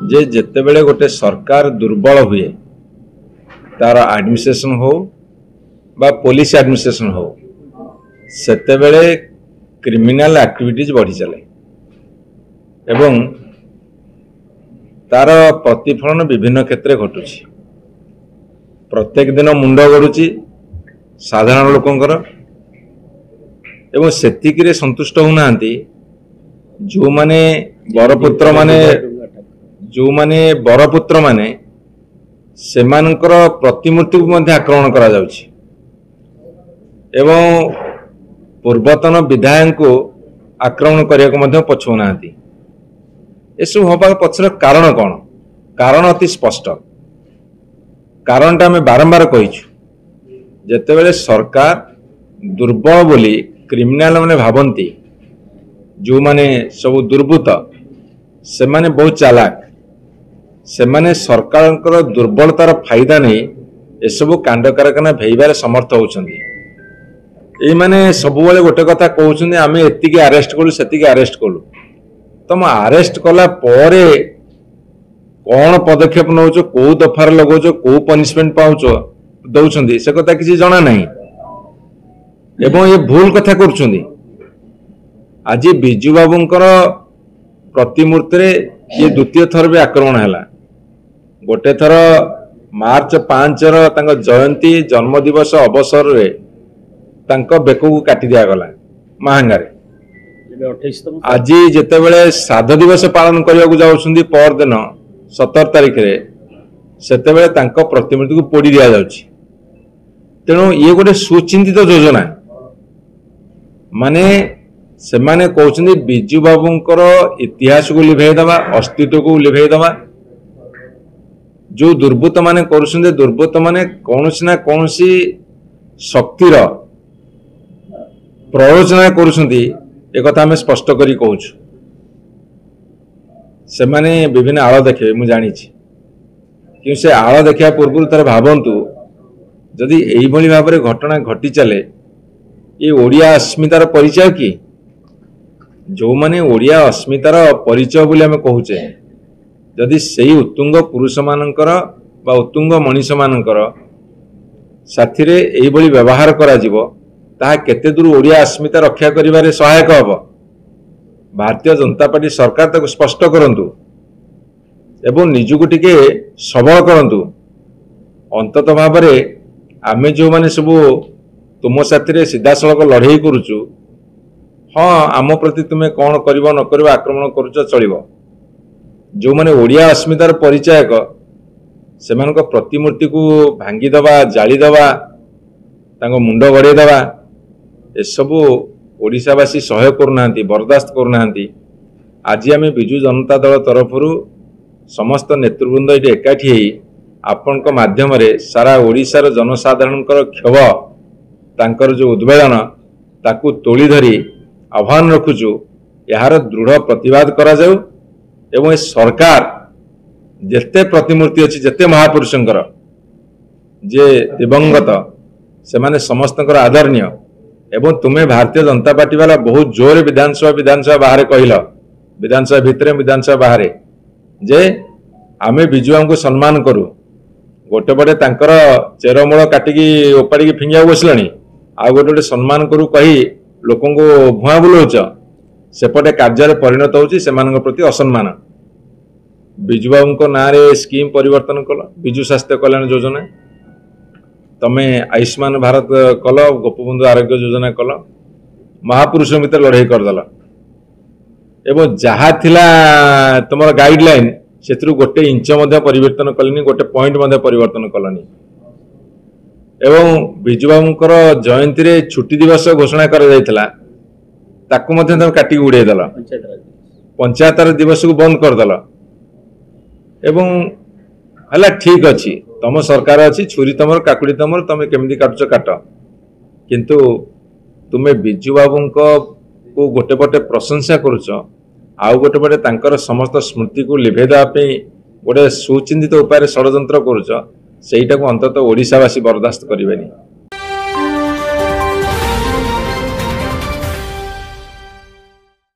जे जेतेबेले गोटे सरकार दुर्बल हुए तार एडमिनिस्ट्रेशन हो बा पुलिस एडमिनिस्ट्रेशन हो सेतेबेले क्रिमिनल एक्टिविटीज बढ़ी चले एवं तार प्रतिफलन विभिन्न क्षेत्र घटुची। प्रत्येक दिन मुंड गड़ुची साधारण लोकंकर एवं सेतिकिरे संतुष्ट होना जो माने बरपुत्र माने जो माने बरपुत्र माने सेमानकर प्रतिमूर्ति को मध्य आक्रमण करा जाउची एवं पूर्वतन विधायक को आक्रमण करने को मध्य पछुना एसब हवा पछर कारण कौन? कारण अति स्पष्ट। कारणटा आम बारंबार कहीचु जेतेबेले सरकार दुर्बल बोली क्रिमिनाल माने भावंती जो माने सब दुर्बृत्त से माने बहुत चालाक से माने सरकार दुर्बलतार फायदा नहीं एसबू कांड कारखाना भेबार समर्थ होउछंदी। ए माने सबुबले गोटे कथा कहउछंदी आमे एतिकी अरेस्ट कलु सेतिकी अरेस्ट कलु तुम अरेस्ट कला परे कौन पदक्षेप नौच कौ दफार लगौच कौ पनिशमेंट पाउच दौरान से कथा किसी जना नहीं एवं ये भूल कथा करुछंदी। आज बिजू बाबूंकर प्रतिमूर्ति ये द्वितीय थर भी आक्रमण है। गोटे थर मार्च 5 जयंती जन्मदिवस अवसर रे बेक को काटी दिया गला महांगारे। आज जितेबले श्राद्ध दिवस पालन करने को जाउछंदी पर दिन 17 तारिख रे सेतेबले तांको प्रतिमूर्ति को पोड़ी दिया जाउछि। तेणु ये गोटे सुचिंतित योजना माने से माने कहउछंदी बिजू बाबूंकर इतिहास को लिभेई दबा अस्तित्व को लिभेई दबा। जो दुर्बृत्त माने करुछंदी दुर्बृत्त माने कौनसी ना कौनसी शक्तिर प्रयोजना करुछंदी एक कथा आम स्पष्ट करी कहूछु। से माने विभिन्न आड़ देखे मु जानी कि से आड़ देखा पूर्व तार भावंतु जदि एई भली भाबरे घटना घटी चले ये ओडिया अस्मितार परिचय कि जो माने ओडिया अस्मितार परिचय बोली आम कहूचे जदि सेई उत्तुंग पुरुष मानकर बा उत्तुंग मनीष मानकर साथी रे एई भली व्यवहार करा जिवो ताहा केते दूर ओडिया अस्मिता रक्षा करिबारे सहायक हबो। भारतीय जनता पार्टी सरकार ताको स्पष्ट करंतु एवं निजुको टिके सबल करंतु। अंतत भाबरे आमे जो माने सब तुम साथी रे सीधा सड़क लड़ाई करुचु हाँ आम प्रति तुम्हें कौन कर न कर आक्रमण करुच चलिबो। जो माने ओडिया अस्मितार परिचायक से प्रतिमूर्ति को भांगी दबा जाली दबा तांको मुंड गड़े दबा एसबू ओडिशावासी सहयोग करूना बर्दास्त करूना। आज आम बिजु जनता दल तरफ समस्त नेतृवृंद ये एकाठी आपण माध्यम सारा ओडिशार जनसाधारणकर क्षोभ तांकर जो उद्वेदन ताकू तोली धरी आह्वान रखुचु यार दृढ़ प्रतिवाद करा जाऊ एवं सरकार जेते प्रतिमूर्ति अच्छी जेते महापुरुषंकर जे दिवंगत से माने समस्तंकर आदरणीय एवं तुम्हें भारतीय जनता पार्टी वाला बहुत जोर विधानसभा बाहर कहल विधानसभा भितर विधानसभा बाहर जे आमे बिजुआ को सम्मान करू गोटे पटे तांकर चेरमूल काटिकी ओपाड़ी फिंगा बसलानी आ गोटे सम्मान करू कही लोक भुआ बुलाउच सेपटे कार्य परिणत होची प्रति असम्मान। बिजू बाबू ना रे स्कीम परिवर्तन कल बिजु स्वास्थ्य कल्याण योजना तमे आयुष्मान भारत कल गोपबंधु आरोग्य योजना कल महापुरुष भितर लड़ाई करदेल एवं जहाँ थिला तुम गाइडलाइन से गोटे इंच परिवर्तन कलनी गोटे पॉइंट परिवर्तन कलनी एवं बिजू बाबूंकर जयंती रे छुट्टी दिवस घोषणा करा काटी उड़ेदेल पंचायत दिवस को बंद करदेल एवं हला ठीक अच्छी तुम सरकार अच्छी छुरी तुम काकुड़ी तुम तुम केमती काटुच काट किंतु तुम्हें बिजू बाबू को गोटे पटे प्रशंसा करुच आउ गोटे पटे तांकर समस्त स्मृति को लिभे देवाई गोटे सुचिंतित उपाय षड्यंत्र करुच सेटा को अंततः ओडिशावासी बर्दास्त करेनि।